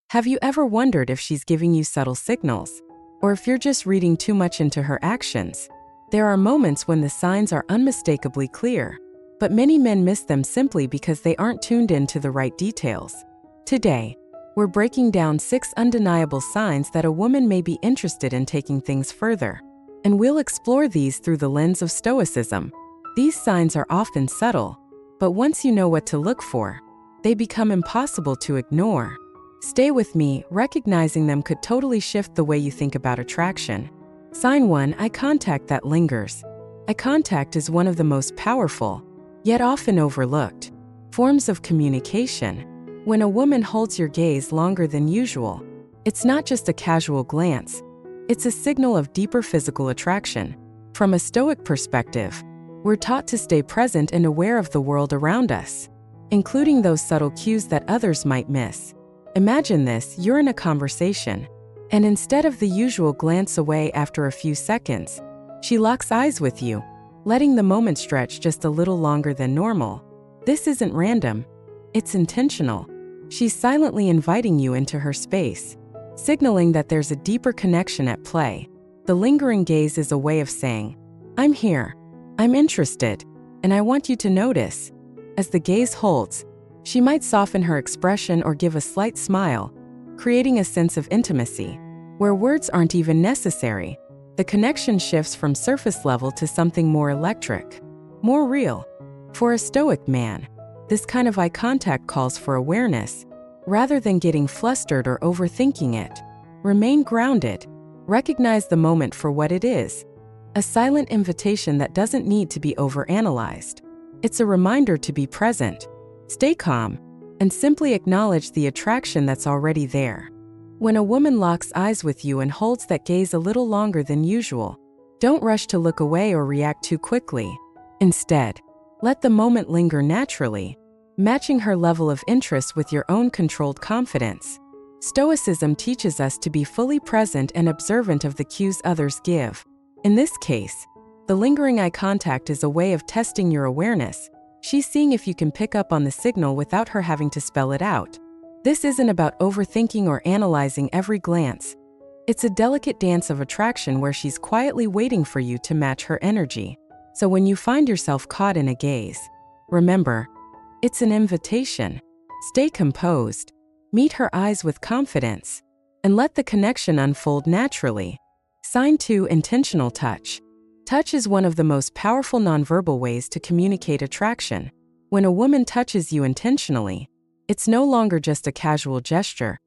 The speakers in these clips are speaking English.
Have you ever wondered if she's giving you subtle signals, or if you're just reading too much into her actions? There are moments when the signs are unmistakably clear, but many men miss them simply because they aren't tuned in to the right details. Today, we're breaking down 6 undeniable signs that a woman may be interested in taking things further, and we'll explore these through the lens of Stoicism. These signs are often subtle, but once you know what to look for, they become impossible to ignore. Stay with me, recognizing them could totally shift the way you think about attraction. Sign 1: eye contact that lingers. Eye contact is one of the most powerful, yet often overlooked, forms of communication. When a woman holds your gaze longer than usual, it's not just a casual glance, it's a signal of deeper physical attraction. From a Stoic perspective, we're taught to stay present and aware of the world around us, including those subtle cues that others might miss. Imagine this: you're in a conversation, and instead of the usual glance away after a few seconds, she locks eyes with you, letting the moment stretch just a little longer than normal. This isn't random, it's intentional. She's silently inviting you into her space, signaling that there's a deeper connection at play. The lingering gaze is a way of saying, "I'm here, I'm interested, and I want you to notice." As the gaze holds, she might soften her expression or give a slight smile, creating a sense of intimacy. Where words aren't even necessary, the connection shifts from surface level to something more electric, more real. For a Stoic man, this kind of eye contact calls for awareness, rather than getting flustered or overthinking it. Remain grounded, recognize the moment for what it is, a silent invitation that doesn't need to be overanalyzed. It's a reminder to be present. Stay calm, and simply acknowledge the attraction that's already there. When a woman locks eyes with you and holds that gaze a little longer than usual, don't rush to look away or react too quickly. Instead, let the moment linger naturally, matching her level of interest with your own controlled confidence. Stoicism teaches us to be fully present and observant of the cues others give. In this case, the lingering eye contact is a way of testing your awareness. She's seeing if you can pick up on the signal without her having to spell it out. This isn't about overthinking or analyzing every glance. It's a delicate dance of attraction where she's quietly waiting for you to match her energy. So when you find yourself caught in a gaze, remember, it's an invitation. Stay composed, meet her eyes with confidence, and let the connection unfold naturally. Sign 2: intentional touch. Touch is one of the most powerful nonverbal ways to communicate attraction. When a woman touches you intentionally, it's no longer just a casual gesture.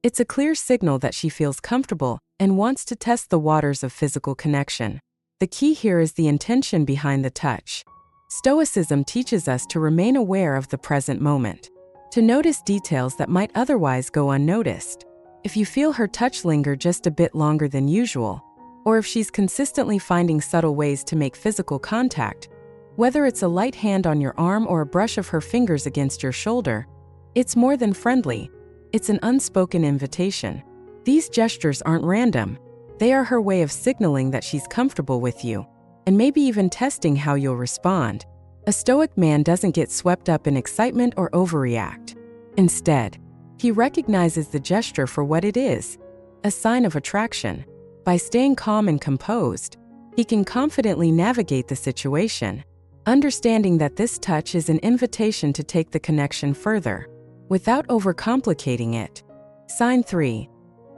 It's a clear signal that she feels comfortable and wants to test the waters of physical connection. The key here is the intention behind the touch. Stoicism teaches us to remain aware of the present moment, to notice details that might otherwise go unnoticed. If you feel her touch linger just a bit longer than usual, or if she's consistently finding subtle ways to make physical contact, whether it's a light hand on your arm or a brush of her fingers against your shoulder, it's more than friendly. It's an unspoken invitation. These gestures aren't random. They are her way of signaling that she's comfortable with you, and maybe even testing how you'll respond. A Stoic man doesn't get swept up in excitement or overreact. Instead, he recognizes the gesture for what it is, a sign of attraction. By staying calm and composed, he can confidently navigate the situation, understanding that this touch is an invitation to take the connection further, without overcomplicating it. Sign 3: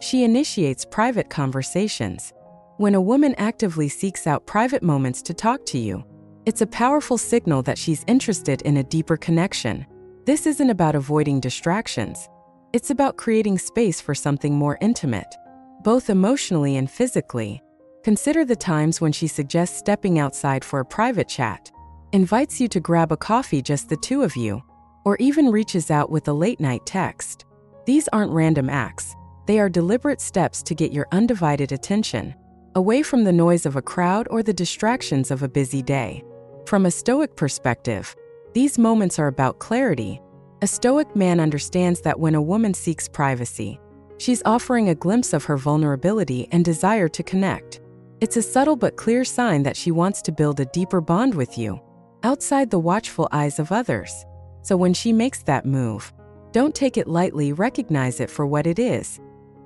she initiates private conversations. When a woman actively seeks out private moments to talk to you, it's a powerful signal that she's interested in a deeper connection. This isn't about avoiding distractions. It's about creating space for something more intimate, both emotionally and physically. Consider the times when she suggests stepping outside for a private chat, invites you to grab a coffee, just the two of you, or even reaches out with a late-night text. These aren't random acts. They are deliberate steps to get your undivided attention, away from the noise of a crowd or the distractions of a busy day. From a Stoic perspective, these moments are about clarity. A Stoic man understands that when a woman seeks privacy, she's offering a glimpse of her vulnerability and desire to connect. It's a subtle but clear sign that she wants to build a deeper bond with you, outside the watchful eyes of others. So when she makes that move, Don't take it lightly, recognize it for what it is.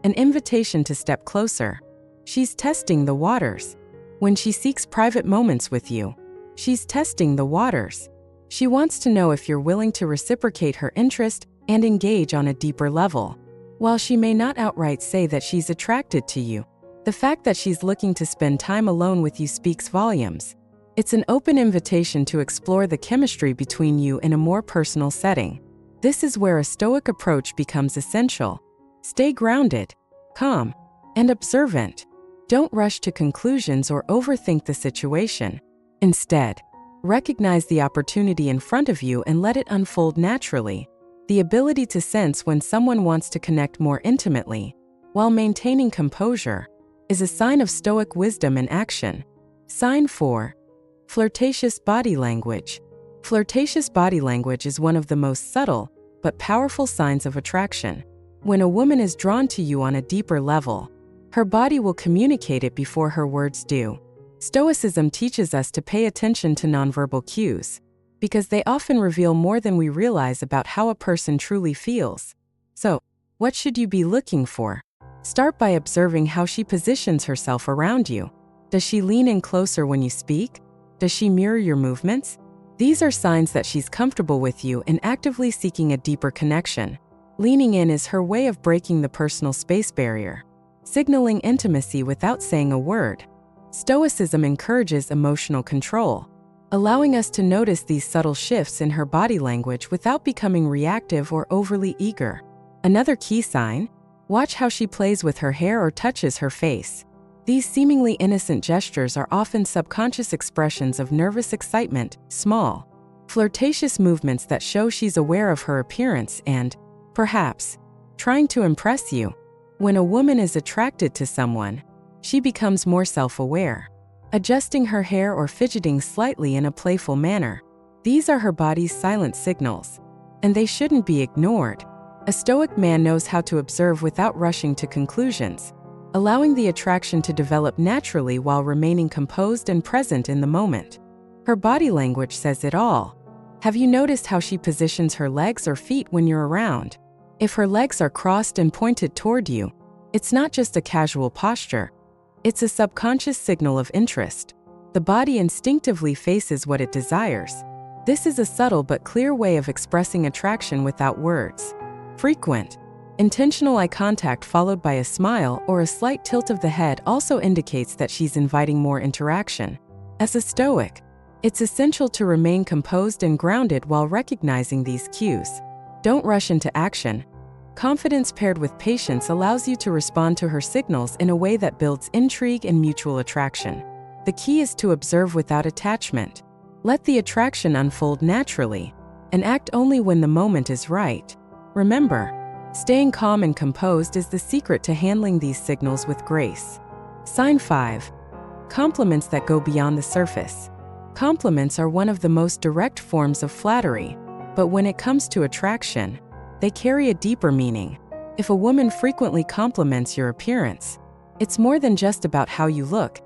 An invitation to step closer. She's testing the waters. When she seeks private moments with you, she's testing the waters. She wants to know if you're willing to reciprocate her interest and engage on a deeper level. While she may not outright say that she's attracted to you, the fact that she's looking to spend time alone with you speaks volumes. It's an open invitation to explore the chemistry between you in a more personal setting. This is where a Stoic approach becomes essential. Stay grounded, calm, and observant. Don't rush to conclusions or overthink the situation. Instead, recognize the opportunity in front of you and let it unfold naturally. The ability to sense when someone wants to connect more intimately, while maintaining composure, is a sign of Stoic wisdom in action. Sign 4. Flirtatious body language. Flirtatious body language is one of the most subtle but powerful signs of attraction. When a woman is drawn to you on a deeper level, her body will communicate it before her words do. Stoicism teaches us to pay attention to nonverbal cues, because they often reveal more than we realize about how a person truly feels. So, what should you be looking for? Start by observing how she positions herself around you. Does she lean in closer when you speak? Does she mirror your movements? These are signs that she's comfortable with you and actively seeking a deeper connection. Leaning in is her way of breaking the personal space barrier, signaling intimacy without saying a word. Stoicism encourages emotional control, allowing us to notice these subtle shifts in her body language without becoming reactive or overly eager. Another key sign: watch how she plays with her hair or touches her face. These seemingly innocent gestures are often subconscious expressions of nervous excitement, small, flirtatious movements that show she's aware of her appearance and, perhaps, trying to impress you. When a woman is attracted to someone, she becomes more self-aware, adjusting her hair or fidgeting slightly in a playful manner. These are her body's silent signals, and they shouldn't be ignored. A Stoic man knows how to observe without rushing to conclusions, allowing the attraction to develop naturally while remaining composed and present in the moment. Her body language says it all. Have you noticed how she positions her legs or feet when you're around? If her legs are crossed and pointed toward you, it's not just a casual posture. It's a subconscious signal of interest. The body instinctively faces what it desires. This is a subtle but clear way of expressing attraction without words. Frequent, intentional eye contact followed by a smile or a slight tilt of the head also indicates that she's inviting more interaction. As a Stoic, it's essential to remain composed and grounded while recognizing these cues. Don't rush into action. Confidence paired with patience allows you to respond to her signals in a way that builds intrigue and mutual attraction. The key is to observe without attachment. Let the attraction unfold naturally, and act only when the moment is right. Remember, staying calm and composed is the secret to handling these signals with grace. Sign 5. Compliments that go beyond the surface. Compliments are one of the most direct forms of flattery, but when it comes to attraction, they carry a deeper meaning. If a woman frequently compliments your appearance, it's more than just about how you look.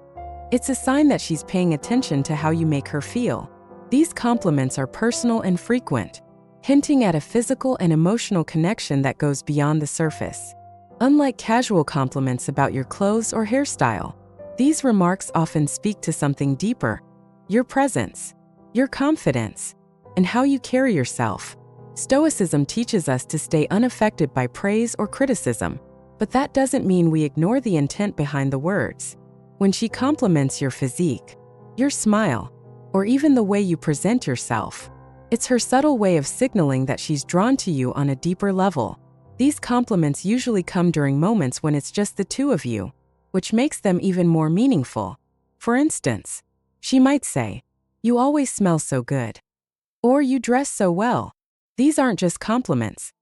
It's a sign that she's paying attention to how you make her feel. These compliments are personal and frequent, hinting at a physical and emotional connection that goes beyond the surface. Unlike casual compliments about your clothes or hairstyle, these remarks often speak to something deeper: your presence, your confidence, and how you carry yourself. Stoicism teaches us to stay unaffected by praise or criticism, but that doesn't mean we ignore the intent behind the words. When she compliments your physique, your smile, or even the way you present yourself, it's her subtle way of signaling that she's drawn to you on a deeper level. These compliments usually come during moments when it's just the two of you, which makes them even more meaningful. For instance, she might say, "You always smell so good," or "You dress so well." These aren't just compliments.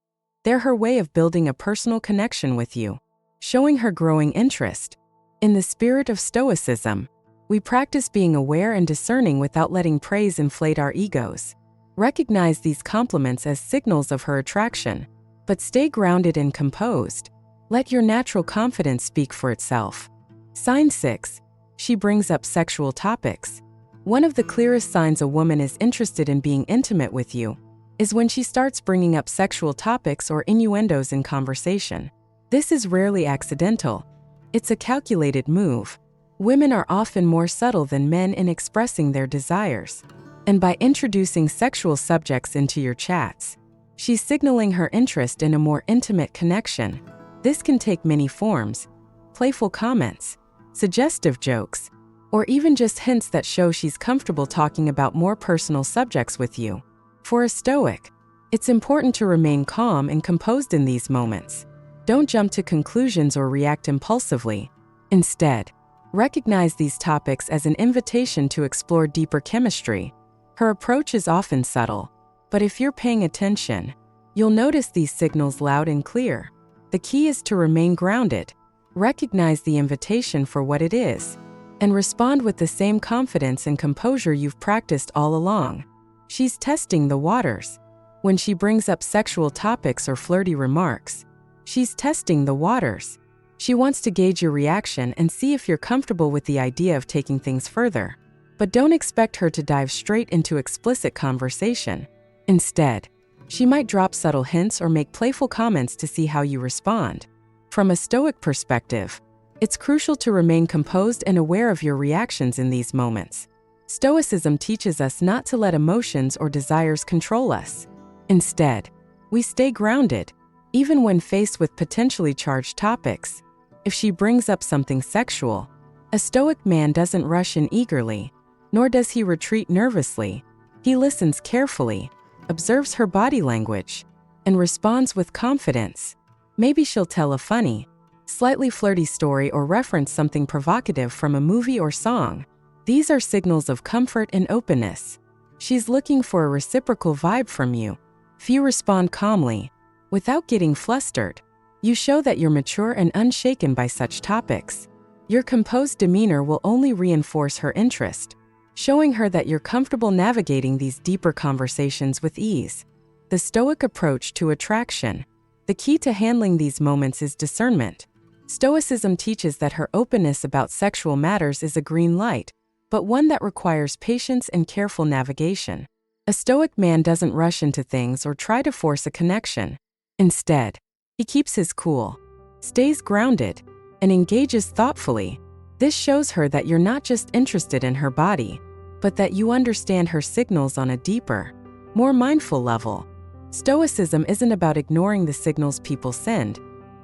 They're her way of building a personal connection with you, showing her growing interest. In the spirit of Stoicism, we practice being aware and discerning without letting praise inflate our egos. Recognize these compliments as signals of her attraction, but stay grounded and composed. Let your natural confidence speak for itself. Sign 6. She brings up sexual topics. One of the clearest signs a woman is interested in being intimate with you is when she starts bringing up sexual topics or innuendos in conversation. This is rarely accidental. It's a calculated move. Women are often more subtle than men in expressing their desires. And by introducing sexual subjects into your chats, she's signaling her interest in a more intimate connection. This can take many forms: playful comments, suggestive jokes, or even just hints that show she's comfortable talking about more personal subjects with you. For a Stoic, it's important to remain calm and composed in these moments. Don't jump to conclusions or react impulsively. Instead, recognize these topics as an invitation to explore deeper chemistry. Her approach is often subtle, but if you're paying attention, you'll notice these signals loud and clear. The key is to remain grounded, recognize the invitation for what it is, and respond with the same confidence and composure you've practiced all along. She's testing the waters. When she brings up sexual topics or flirty remarks, she's testing the waters. She wants to gauge your reaction and see if you're comfortable with the idea of taking things further. But don't expect her to dive straight into explicit conversation. Instead, she might drop subtle hints or make playful comments to see how you respond. From a Stoic perspective, it's crucial to remain composed and aware of your reactions in these moments. Stoicism teaches us not to let emotions or desires control us. Instead, we stay grounded, even when faced with potentially charged topics. If she brings up something sexual, a Stoic man doesn't rush in eagerly, nor does he retreat nervously. He listens carefully, observes her body language, and responds with confidence. Maybe she'll tell a funny, slightly flirty story or reference something provocative from a movie or song. These are signals of comfort and openness. She's looking for a reciprocal vibe from you. If you respond calmly, without getting flustered, you show that you're mature and unshaken by such topics. Your composed demeanor will only reinforce her interest, showing her that you're comfortable navigating these deeper conversations with ease. The Stoic approach to attraction. The key to handling these moments is discernment. Stoicism teaches that her openness about sexual matters is a green light, but one that requires patience and careful navigation. A Stoic man doesn't rush into things or try to force a connection. Instead, he keeps his cool, stays grounded, and engages thoughtfully. This shows her that you're not just interested in her body, but that you understand her signals on a deeper, more mindful level. Stoicism isn't about ignoring the signals people send.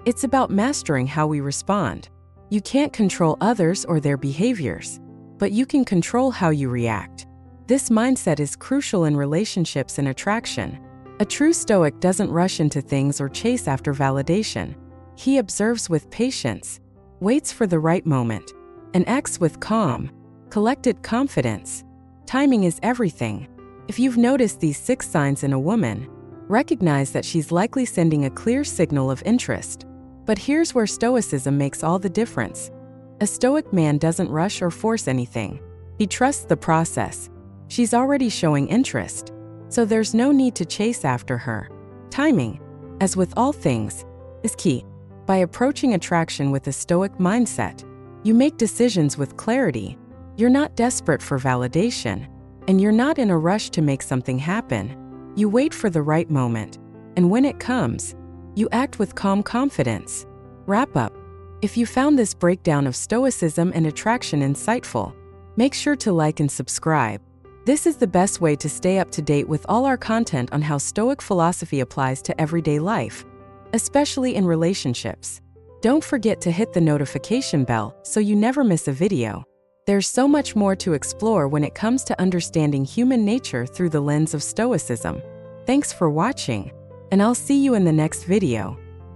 It's about mastering how we respond. You can't control others or their behaviors, but you can control how you react. This mindset is crucial in relationships and attraction. A true Stoic doesn't rush into things or chase after validation. He observes with patience, waits for the right moment, and acts with calm, collected confidence. Timing is everything. If you've noticed these 6 signs in a woman, recognize that she's likely sending a clear signal of interest. But here's where Stoicism makes all the difference. A Stoic man doesn't rush or force anything. He trusts the process. She's already showing interest, so there's no need to chase after her. Timing, as with all things, is key. By approaching attraction with a Stoic mindset, you make decisions with clarity. You're not desperate for validation, and you're not in a rush to make something happen. You wait for the right moment, and when it comes, you act with calm confidence. Wrap up. If you found this breakdown of Stoicism and attraction insightful, make sure to like and subscribe. This is the best way to stay up to date with all our content on how Stoic philosophy applies to everyday life, especially in relationships. Don't forget to hit the notification bell so you never miss a video. There's so much more to explore when it comes to understanding human nature through the lens of Stoicism. Thanks for watching, and I'll see you in the next video.